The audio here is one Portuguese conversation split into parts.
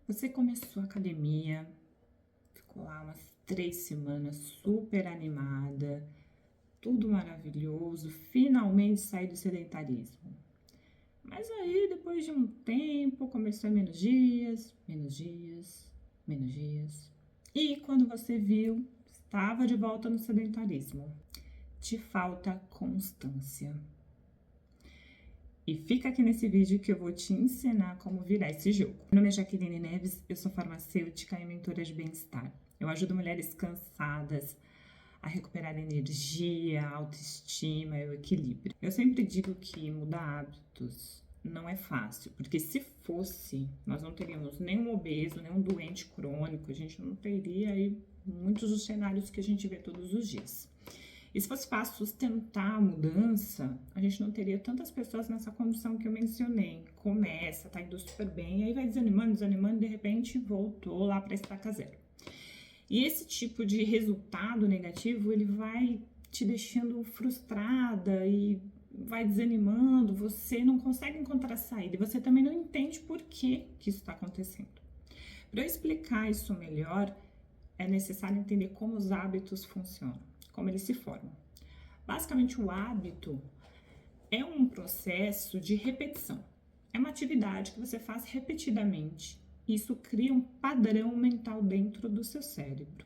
Você começou a academia, ficou lá umas 3 semanas super animada, tudo maravilhoso, finalmente saiu do sedentarismo. Mas aí, depois de um tempo, começou a menos dias, menos dias, menos dias. E quando você viu, estava de volta no sedentarismo. Te falta constância. E fica aqui nesse vídeo que eu vou te ensinar como virar esse jogo. Meu nome é Jaqueline Neves, eu sou farmacêutica e mentora de bem-estar. Eu ajudo mulheres cansadas a recuperar energia, autoestima e o equilíbrio. Eu sempre digo que mudar hábitos não é fácil, porque se fosse, nós não teríamos nenhum obeso, nenhum doente crônico, a gente não teria aí muitos dos cenários que a gente vê todos os dias. E se fosse fácil sustentar a mudança, a gente não teria tantas pessoas nessa condição que eu mencionei. Começa, tá indo super bem, aí vai desanimando, de repente voltou lá para estaca zero. E esse tipo de resultado negativo, ele vai te deixando frustrada e vai desanimando, você não consegue encontrar saída e você também não entende por que isso está acontecendo. Para eu explicar isso melhor, é necessário entender como os hábitos funcionam, como eles se formam. Basicamente, o hábito é um processo de repetição. É uma atividade que você faz repetidamente. Isso cria um padrão mental dentro do seu cérebro.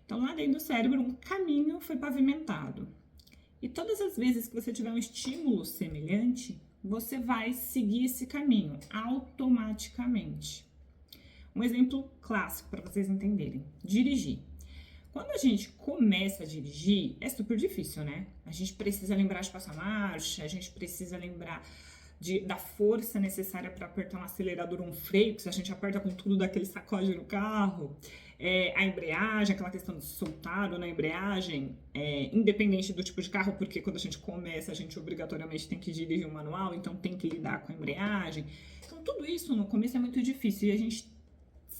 Então, lá dentro do cérebro, um caminho foi pavimentado. E todas as vezes que você tiver um estímulo semelhante, você vai seguir esse caminho automaticamente. Um exemplo clássico para vocês entenderem: dirigir. Quando a gente começa a dirigir, é super difícil, né? A gente precisa lembrar de passar marcha, a gente precisa lembrar da força necessária para apertar um acelerador ou um freio, porque se a gente aperta com tudo daquele sacode no carro, a embreagem, aquela questão de soltar ou na embreagem, independente do tipo de carro, porque quando a gente começa, a gente obrigatoriamente tem que dirigir um manual, então tem que lidar com a embreagem. Então tudo isso no começo é muito difícil e a gente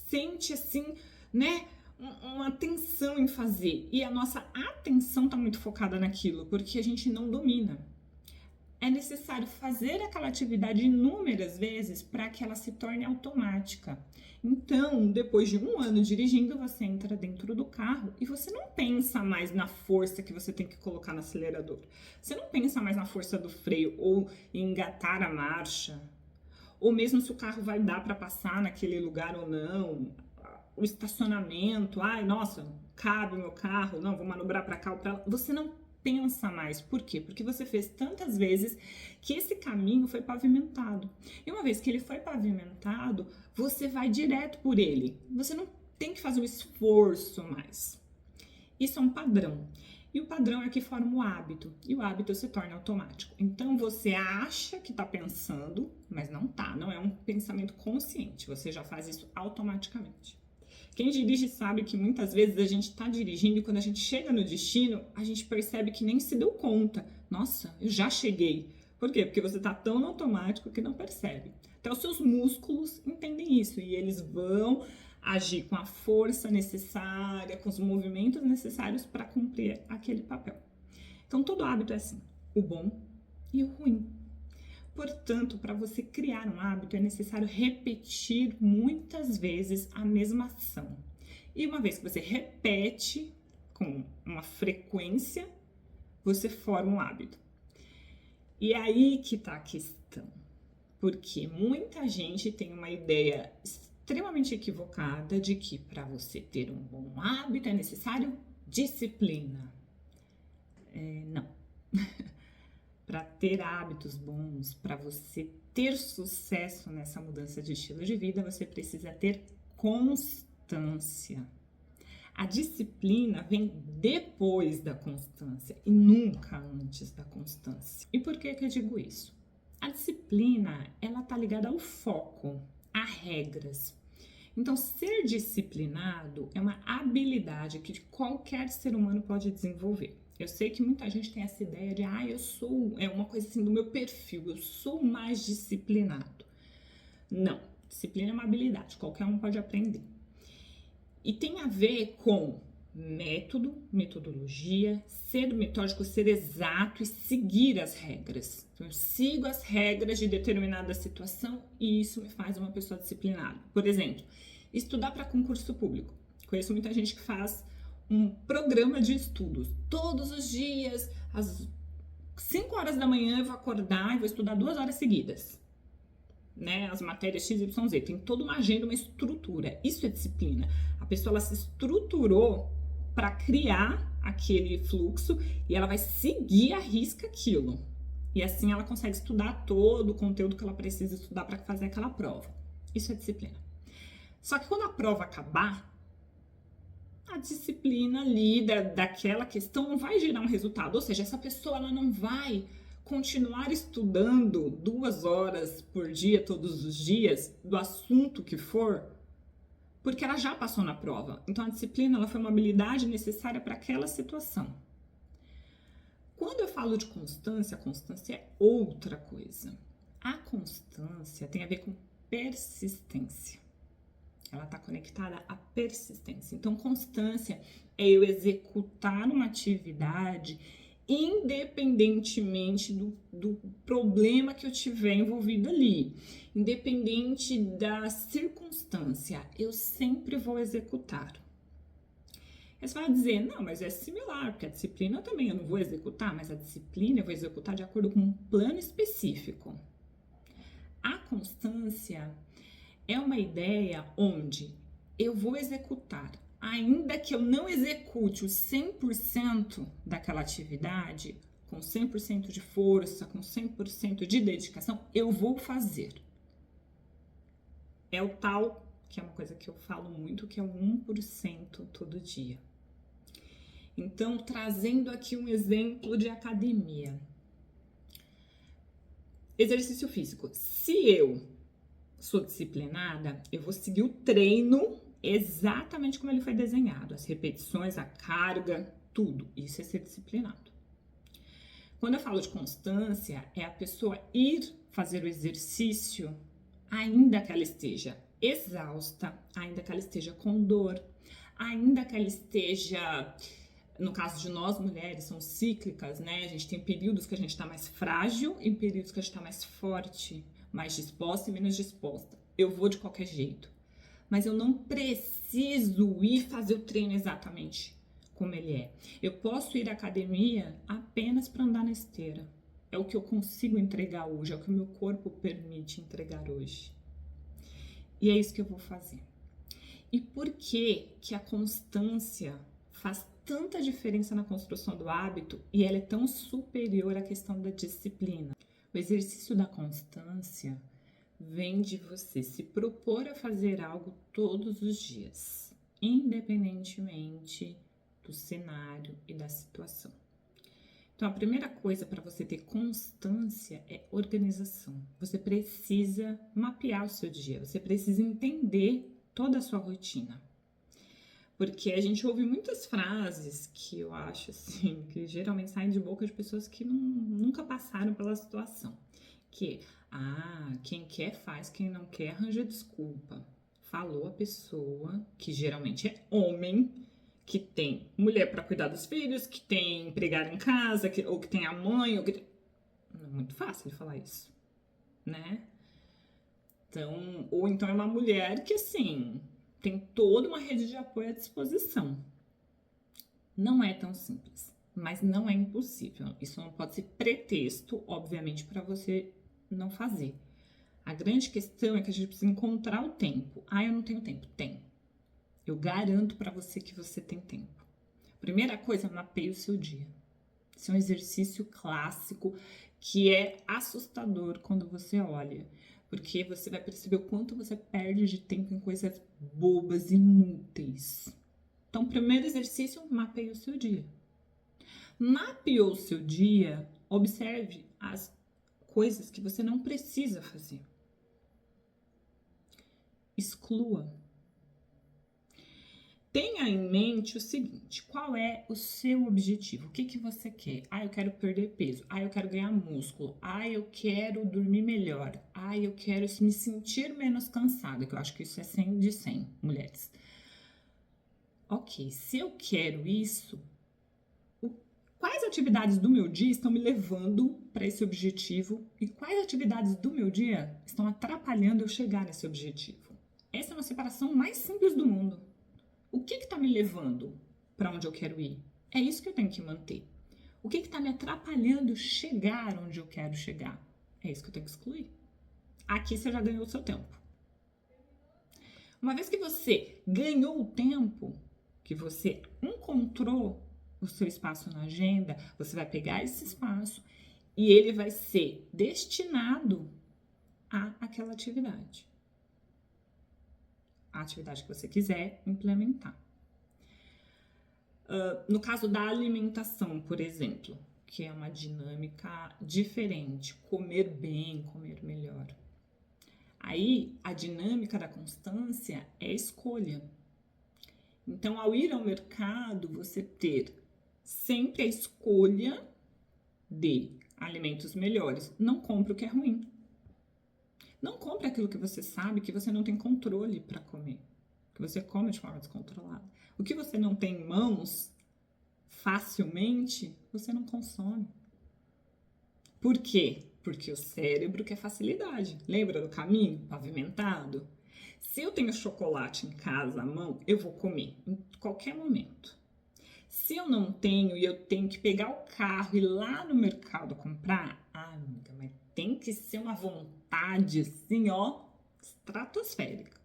sente assim, né, uma tensão em fazer, e a nossa atenção está muito focada naquilo, porque a gente não domina. É necessário fazer aquela atividade inúmeras vezes para que ela se torne automática. Então, depois de um ano dirigindo, você entra dentro do carro e você não pensa mais na força que você tem que colocar no acelerador. Você não pensa mais na força do freio ou em engatar a marcha, ou mesmo se o carro vai dar para passar naquele lugar ou não. O estacionamento, ai, nossa, cabe o meu carro, não, vou manobrar para cá ou para lá. Você não pensa mais. Por quê? Porque você fez tantas vezes que esse caminho foi pavimentado. E uma vez que ele foi pavimentado, você vai direto por ele. Você não tem que fazer um esforço mais. Isso é um padrão. E o padrão é que forma o hábito. E o hábito se torna automático. Então você acha que está pensando, mas não tá. Não é um pensamento consciente. Você já faz isso automaticamente. Quem dirige sabe que muitas vezes a gente está dirigindo e quando a gente chega no destino, a gente percebe que nem se deu conta. Nossa, eu já cheguei. Por quê? Porque você está tão no automático que não percebe. Até os seus músculos entendem isso e eles vão agir com a força necessária, com os movimentos necessários para cumprir aquele papel. Então, todo hábito é assim, o bom e o ruim. Portanto, para você criar um hábito, é necessário repetir muitas vezes a mesma ação. E uma vez que você repete com uma frequência, você forma um hábito. E é aí que está a questão. Porque muita gente tem uma ideia extremamente equivocada de que para você ter um bom hábito é necessário disciplina. Não. Para ter hábitos bons, para você ter sucesso nessa mudança de estilo de vida, você precisa ter constância. A disciplina vem depois da constância e nunca antes da constância. E por que eu digo isso? A disciplina, ela tá ligada ao foco, a regras. Então, ser disciplinado é uma habilidade que qualquer ser humano pode desenvolver. Eu sei que muita gente tem essa ideia de, eu sou, é uma coisa assim do meu perfil, eu sou mais disciplinado. Não, disciplina é uma habilidade, qualquer um pode aprender. E tem a ver com método, metodologia, ser metódico, ser exato e seguir as regras. Então, eu sigo as regras de determinada situação e isso me faz uma pessoa disciplinada. Por exemplo, estudar para concurso público. Conheço muita gente que faz um programa de estudos. Todos os dias, às 5 horas da manhã, eu vou acordar e vou estudar 2 horas seguidas. Né, as matérias X, Y, Z, tem toda uma agenda, uma estrutura. Isso é disciplina. A pessoa ela se estruturou para criar aquele fluxo e ela vai seguir à risca aquilo. E assim ela consegue estudar todo o conteúdo que ela precisa estudar para fazer aquela prova. Isso é disciplina. Só que quando a prova acabar, a disciplina ali daquela questão não vai gerar um resultado. Ou seja, essa pessoa ela não vai continuar estudando 2 horas por dia, todos os dias, do assunto que for, porque ela já passou na prova. Então, a disciplina ela foi uma habilidade necessária para aquela situação. Quando eu falo de constância, a constância é outra coisa. A constância tem a ver com persistência. Ela está conectada à persistência. Então, constância é eu executar uma atividade independentemente do problema que eu tiver envolvido ali, independente da circunstância, eu sempre vou executar. Aí você vai dizer, não, mas é similar, porque a disciplina também eu não vou executar, mas a disciplina eu vou executar de acordo com um plano específico. A constância é uma ideia onde eu vou executar, ainda que eu não execute o 100% daquela atividade, com 100% de força, com 100% de dedicação, eu vou fazer. É o tal, que é uma coisa que eu falo muito, que é o 1% todo dia. Então, trazendo aqui um exemplo de academia. Exercício físico. Se eu sou disciplinada, eu vou seguir o treino exatamente como ele foi desenhado, as repetições, a carga, tudo. Isso é ser disciplinado. Quando eu falo de constância, é a pessoa ir fazer o exercício ainda que ela esteja exausta, ainda que ela esteja com dor, ainda que ela esteja, no caso de nós mulheres, são cíclicas, né? A gente tem períodos que a gente tá mais frágil e períodos que a gente tá mais forte, mais disposta e menos disposta. Eu vou de qualquer jeito. Mas eu não preciso ir fazer o treino exatamente como ele é. Eu posso ir à academia apenas para andar na esteira. É o que eu consigo entregar hoje, é o que o meu corpo permite entregar hoje. E é isso que eu vou fazer. E por que que a constância faz tanta diferença na construção do hábito e ela é tão superior à questão da disciplina? O exercício da constância vem de você se propor a fazer algo todos os dias, independentemente do cenário e da situação. Então, a primeira coisa para você ter constância é organização. Você precisa mapear o seu dia, você precisa entender toda a sua rotina. Porque a gente ouve muitas frases que eu acho assim, que geralmente saem de boca de pessoas que nunca passaram pela situação. Que quem quer faz, quem não quer arranja desculpa. Falou a pessoa, que geralmente é homem, que tem mulher para cuidar dos filhos, que tem empregada em casa, ou que tem a mãe, Não é muito fácil de falar isso, né? Então, ou então é uma mulher que, assim, tem toda uma rede de apoio à disposição. Não é tão simples, mas não é impossível. Isso não pode ser pretexto, obviamente, para você não fazer. A grande questão é que a gente precisa encontrar o tempo. Eu não tenho tempo. Tem. Eu garanto para você que você tem tempo. Primeira coisa, mapeie o seu dia. Isso é um exercício clássico que é assustador quando você olha, porque você vai perceber o quanto você perde de tempo em coisas bobas, inúteis. Então, primeiro exercício, mapeie o seu dia. Mapeou o seu dia, observe as coisas que você não precisa fazer. Exclua. Tenha em mente o seguinte, qual é o seu objetivo? O que você quer? Eu quero perder peso. Eu quero ganhar músculo. Eu quero dormir melhor. Eu quero me sentir menos cansada, que eu acho que isso é 100 de 100 mulheres. ok, se eu quero isso, quais atividades do meu dia estão me levando para esse objetivo e quais atividades do meu dia estão atrapalhando eu chegar nesse objetivo? Essa é uma separação mais simples do mundo. O que está me levando para onde eu quero ir? É isso que eu tenho que manter. O que está me atrapalhando chegar onde eu quero chegar? É isso que eu tenho que excluir. Aqui você já ganhou o seu tempo. Uma vez que você ganhou o tempo, que você encontrou o seu espaço na agenda, você vai pegar esse espaço e ele vai ser destinado àquela atividade. A atividade que você quiser implementar. No caso da alimentação, por exemplo, que é uma dinâmica diferente, comer bem, comer melhor. Aí, a dinâmica da constância é escolha. Então, ao ir ao mercado, você ter sempre a escolha de alimentos melhores. Não compre o que é ruim. Não compre aquilo que você sabe que você não tem controle para comer, que você come de forma descontrolada. O que você não tem em mãos facilmente, você não consome. Por quê? Porque o cérebro quer facilidade. Lembra do caminho pavimentado? Se eu tenho chocolate em casa à mão, eu vou comer em qualquer momento. Se eu não tenho e eu tenho que pegar o carro e ir lá no mercado comprar, amiga, mas tem que ser uma vontade assim, ó, estratosférica.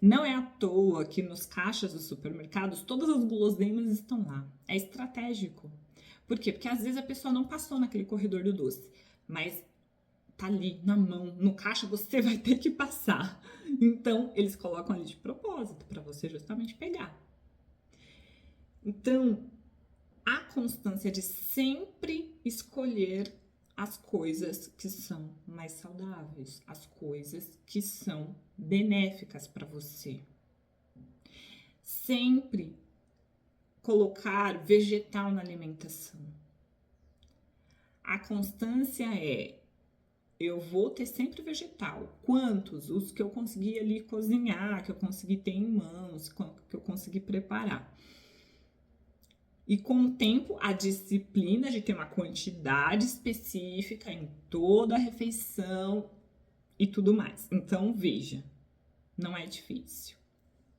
Não é à toa que nos caixas dos supermercados todas as guloseimas estão lá. É estratégico. Por quê? Porque às vezes a pessoa não passou naquele corredor do doce, mas tá ali na mão, no caixa você vai ter que passar. Então, eles colocam ali de propósito para você justamente pegar. Então, a constância de sempre escolher as coisas que são mais saudáveis, as coisas que são benéficas para você. Sempre colocar vegetal na alimentação. A constância é: eu vou ter sempre vegetal. Quantos? Os que eu consegui ali cozinhar, que eu consegui ter em mãos, que eu consegui preparar. E com o tempo, a disciplina de ter uma quantidade específica em toda a refeição e tudo mais. Então, veja, não é difícil.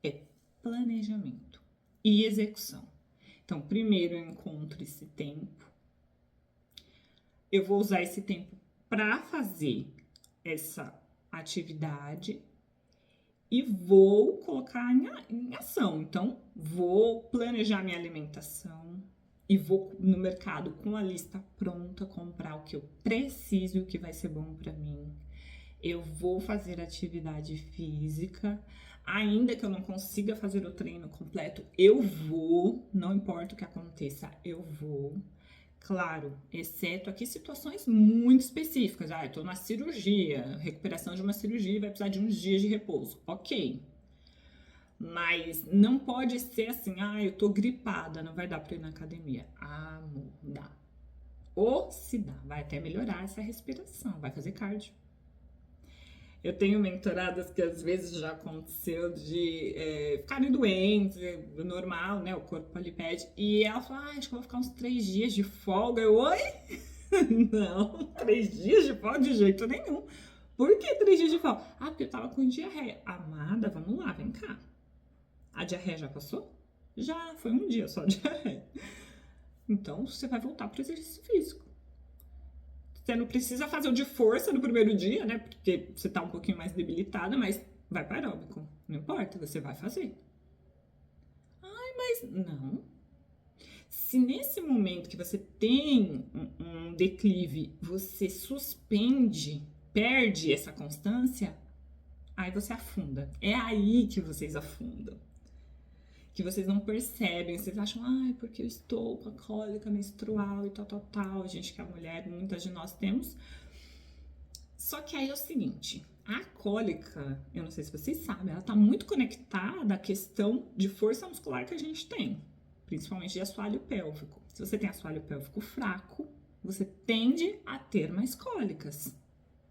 É planejamento e execução. Então, primeiro eu encontro esse tempo. Eu vou usar esse tempo para fazer essa atividade e vou colocar em ação. Então, vou planejar minha alimentação e vou no mercado com a lista pronta comprar o que eu preciso e o que vai ser bom para mim. Eu vou fazer atividade física, ainda que eu não consiga fazer o treino completo, eu vou, não importa o que aconteça, eu vou. Claro, exceto aqui situações muito específicas. Eu tô na cirurgia, recuperação de uma cirurgia, vai precisar de uns dias de repouso. Ok. Mas não pode ser assim, eu tô gripada, não vai dar pra ir na academia. Amor, dá. Ou se dá, vai até melhorar essa respiração, vai fazer cardio. Eu tenho mentoradas que às vezes já aconteceu de ficarem doentes, normal, né? O corpo ali pede. E ela fala, acho que eu vou ficar uns 3 dias de folga. Eu, oi? Não, 3 dias de folga de jeito nenhum. Por que 3 dias de folga? Porque eu tava com diarreia. Amada, vamos lá, vem cá. A diarreia já passou? Já, foi um dia só de diarreia. Então, você vai voltar pro exercício físico. Você não precisa fazer o de força no primeiro dia, né? Porque você tá um pouquinho mais debilitada, mas vai para aeróbico. Não importa, você vai fazer. Mas não. Se nesse momento que você tem um declive, você suspende, perde essa constância, aí você afunda. É aí que vocês afundam. Que vocês não percebem, vocês acham, porque eu estou com a cólica menstrual e tal. A gente que é mulher, muitas de nós temos. Só que aí é o seguinte, a cólica, eu não sei se vocês sabem, ela tá muito conectada à questão de força muscular que a gente tem, principalmente de assoalho pélvico. Se você tem assoalho pélvico fraco, você tende a ter mais cólicas.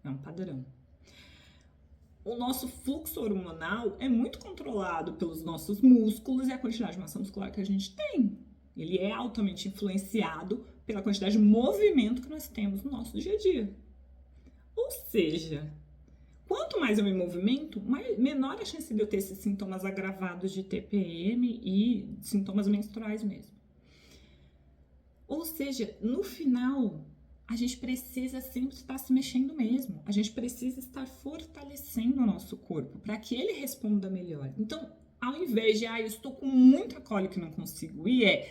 É um padrão. o nosso fluxo hormonal é muito controlado pelos nossos músculos e a quantidade de massa muscular que a gente tem. Ele é altamente influenciado pela quantidade de movimento que nós temos no nosso dia a dia. Ou seja, quanto mais eu me movimento, menor a chance de eu ter esses sintomas agravados de TPM e sintomas menstruais mesmo. Ou seja, no final, a gente precisa sempre estar se mexendo mesmo. A gente precisa estar fortalecendo o nosso corpo para que ele responda melhor. Então, ao invés de, eu estou com muita cólica e não consigo ir,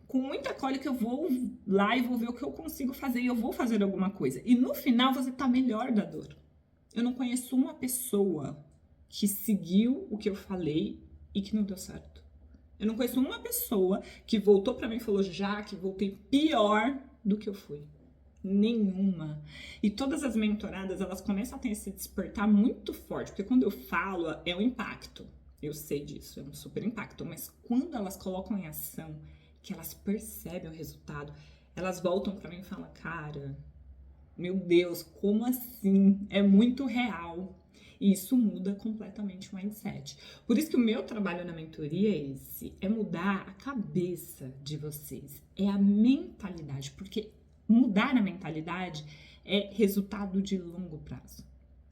com muita cólica eu vou lá e vou ver o que eu consigo fazer e eu vou fazer alguma coisa. E no final, você está melhor da dor. Eu não conheço uma pessoa que seguiu o que eu falei e que não deu certo. Eu não conheço uma pessoa que voltou pra mim e falou, que voltei pior do que eu fui. Nenhuma. E todas as mentoradas, elas começam a ter esse despertar muito forte, porque quando eu falo, é um impacto. Eu sei disso, é um super impacto. Mas quando elas colocam em ação, que elas percebem o resultado, elas voltam pra mim e falam, cara, meu Deus, como assim? É muito real. E isso muda completamente o mindset. Por isso que o meu trabalho na mentoria é esse, é mudar a cabeça de vocês, é a mentalidade, porque mudar a mentalidade é resultado de longo prazo.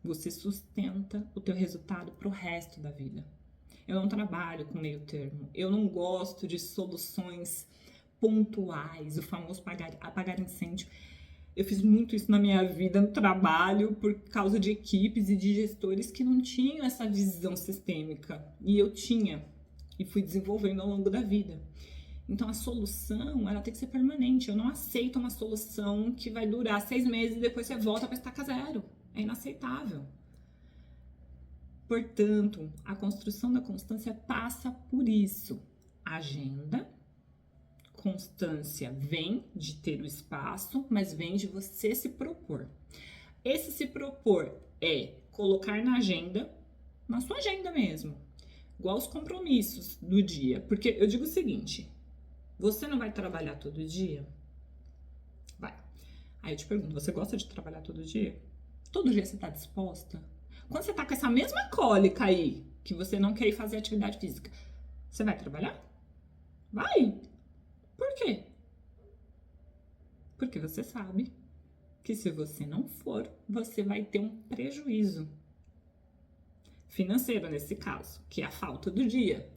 Você sustenta o teu resultado pro resto da vida. Eu não trabalho com meio termo, eu não gosto de soluções pontuais, o famoso apagar incêndio. Eu fiz muito isso na minha vida, no trabalho, por causa de equipes e de gestores que não tinham essa visão sistêmica. E eu tinha, e fui desenvolvendo ao longo da vida. Então, a solução, ela tem que ser permanente. Eu não aceito uma solução que vai durar 6 meses e depois você volta para estaca zero. É inaceitável. Portanto, a construção da constância passa por isso. Agenda. Constância vem de ter o espaço, mas vem de você se propor. Esse se propor é colocar na agenda, na sua agenda mesmo, igual os compromissos do dia. Porque eu digo o seguinte, você não vai trabalhar todo dia? Vai. Aí eu te pergunto, você gosta de trabalhar todo dia? Todo dia você tá disposta? Quando você tá com essa mesma cólica aí, que você não quer ir fazer atividade física, você vai trabalhar? Vai! Por quê? Porque você sabe que se você não for, você vai ter um prejuízo financeiro nesse caso, que é a falta do dia.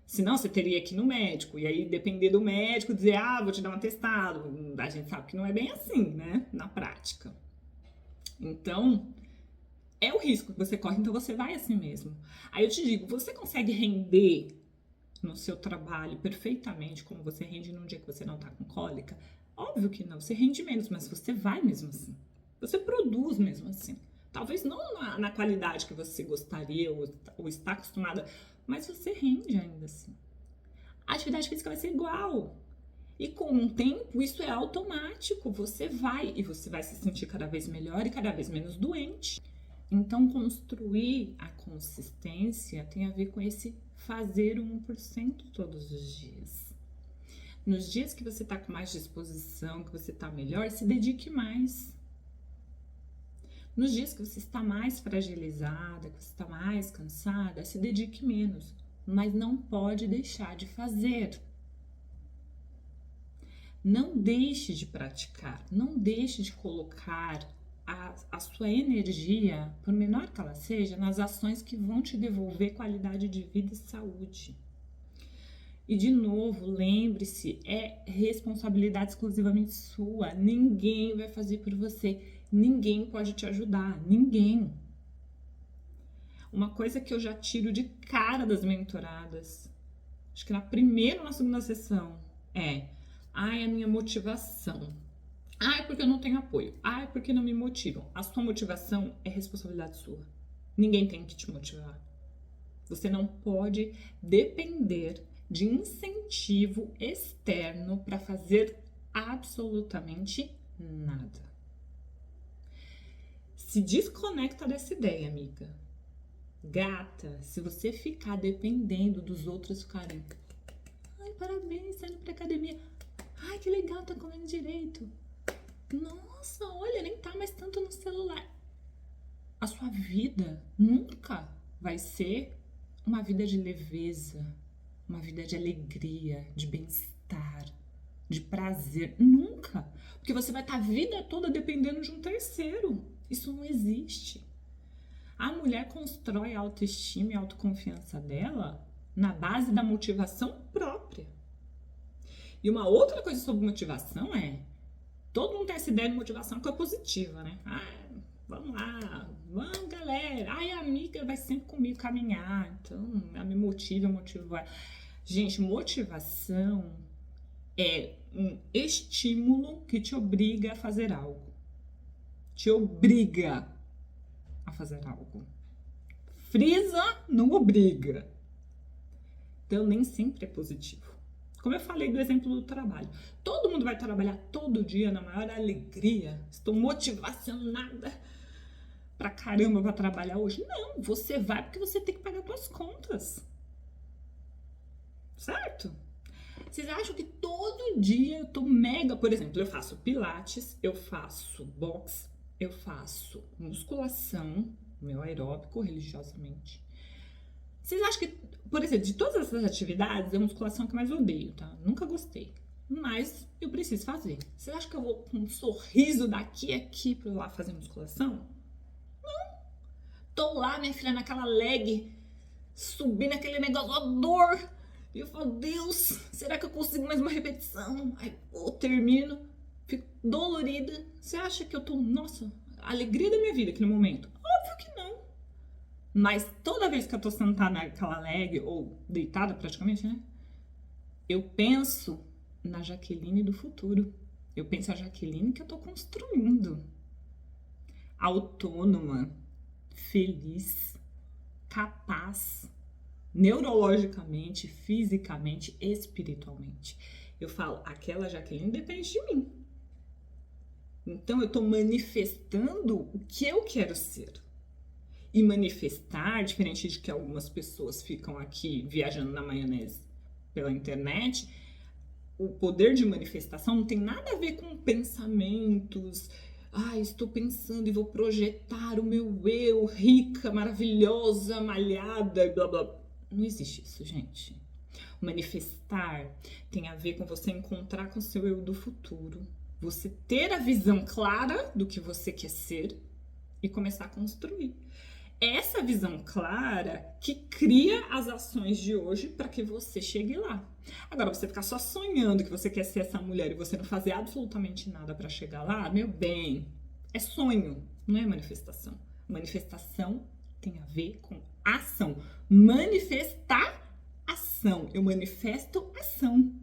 Senão você teria que ir no médico, e aí depender do médico, dizer, vou te dar um atestado. A gente sabe que não é bem assim, né? Na prática. Então, é o risco que você corre, então você vai assim mesmo. Aí eu te digo, você consegue render no seu trabalho perfeitamente como você rende num dia que você não tá com cólica? Óbvio que não, você rende menos, mas você vai mesmo assim. Você produz mesmo assim. Talvez não na qualidade que você gostaria ou está acostumada, mas você rende ainda assim. A atividade física vai ser igual. E com o tempo, isso é automático. Você vai se sentir cada vez melhor e cada vez menos doente. Então, construir a consistência tem a ver com esse fazer 1% todos os dias. Nos dias que você tá com mais disposição, que você tá melhor, se dedique mais. Nos dias que você está mais fragilizada, que você está mais cansada, se dedique menos. Mas não pode deixar de fazer. Não deixe de praticar, não deixe de colocar a sua energia, por menor que ela seja, nas ações que vão te devolver qualidade de vida e saúde. E de novo, lembre-se, é responsabilidade exclusivamente sua. Ninguém vai fazer por você. Ninguém pode te ajudar. Ninguém. Uma coisa que eu já tiro de cara das mentoradas, acho que na primeira ou na segunda sessão, é a minha motivação. É porque eu não tenho apoio. É porque não me motivam. A sua motivação é responsabilidade sua. Ninguém tem que te motivar. Você não pode depender de incentivo externo para fazer absolutamente nada. Se desconecta dessa ideia, amiga. Gata, se você ficar dependendo dos outros ficarem, parabéns, tá indo pra academia. Que legal, tá comendo direito. Nossa, olha, nem tá mais tanto no celular. a sua vida nunca vai ser uma vida de leveza, uma vida de alegria, de bem-estar, de prazer. Nunca. Porque você vai estar a vida toda dependendo de um terceiro. Isso não existe. A mulher constrói a autoestima e a autoconfiança dela na base da motivação própria. E uma outra coisa sobre motivação é, todo mundo tem essa ideia de motivação que é positiva, né? Vamos lá, vamos galera, a amiga vai sempre comigo caminhar, então ela me motiva, eu motivo ela. Gente, motivação é um estímulo que te obriga a fazer algo. Te obriga a fazer algo. Frisa, não obriga. Então, nem sempre é positivo. Como eu falei do exemplo do trabalho. Todo mundo vai trabalhar todo dia na maior alegria. Estou motivacionada pra caramba pra trabalhar hoje. Não, você vai porque você tem que pagar suas contas. Certo? Vocês acham que todo dia eu tô mega... Por exemplo, eu faço pilates, eu faço boxe, eu faço musculação, meu aeróbico, religiosamente. Vocês acham que, por exemplo, de todas essas atividades, é a musculação que eu mais odeio, tá? Nunca gostei. Mas eu preciso fazer. Vocês acham que eu vou com um sorriso daqui a aqui pra eu lá fazer musculação? Não. Tô lá, minha filha, naquela leg, subindo aquele negócio, a dor. E eu falo, Deus, será que eu consigo mais uma repetição? Aí eu termino, fico dolorida. Você acha que eu tô, nossa, a alegria da minha vida aqui no momento? Óbvio que não. Mas toda vez que eu tô sentada naquela leg, ou deitada praticamente, né? Eu penso na Jaqueline do futuro. Eu penso a Jaqueline que eu tô construindo. Autônoma, feliz, capaz, neurologicamente, fisicamente, espiritualmente. Eu falo, aquela Jaqueline depende de mim. Então eu tô manifestando o que eu quero ser. E manifestar, diferente de que algumas pessoas ficam aqui viajando na maionese pela internet, o poder de manifestação não tem nada a ver com pensamentos. Estou pensando e vou projetar o meu eu, rica, maravilhosa, malhada, blá blá. Não existe isso, gente. Manifestar tem a ver com você encontrar com o seu eu do futuro, você ter a visão clara do que você quer ser e começar a construir. Essa visão clara que cria as ações de hoje para que você chegue lá. Agora, você ficar só sonhando que você quer ser essa mulher e você não fazer absolutamente nada para chegar lá, meu bem, é sonho, não é manifestação. Manifestação tem a ver com ação. Manifestar ação. Eu manifesto ação.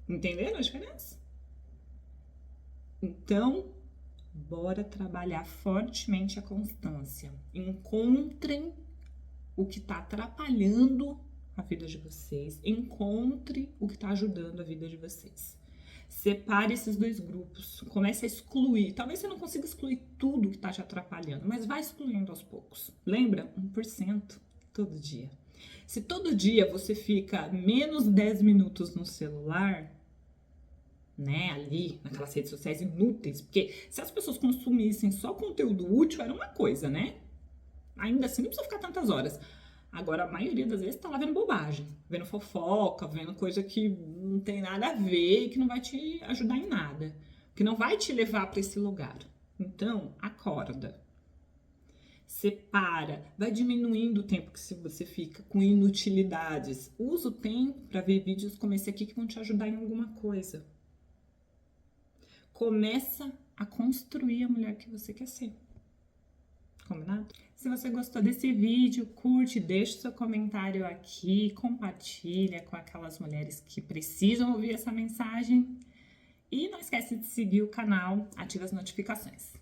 Entenderam a diferença? Então, bora trabalhar fortemente a constância. Encontrem o que está atrapalhando a vida de vocês. Encontre o que está ajudando a vida de vocês. Separe esses dois grupos. Comece a excluir. Talvez você não consiga excluir tudo que está te atrapalhando, mas vai excluindo aos poucos. Lembra? 1% todo dia. Se todo dia você fica menos 10 minutos no celular, né, ali, naquelas redes sociais inúteis, porque se as pessoas consumissem só conteúdo útil, era uma coisa, né? Ainda assim, não precisa ficar tantas horas. Agora, a maioria das vezes tá lá vendo bobagem, vendo fofoca, vendo coisa que não tem nada a ver e que não vai te ajudar em nada, que não vai te levar para esse lugar. Então, acorda. Separa, vai diminuindo o tempo que você fica com inutilidades. Usa o tempo para ver vídeos como esse aqui que vão te ajudar em alguma coisa. Começa a construir a mulher que você quer ser. Combinado? Se você gostou desse vídeo, curte, deixa o seu comentário aqui, compartilha com aquelas mulheres que precisam ouvir essa mensagem. E não esquece de seguir o canal, ativa as notificações.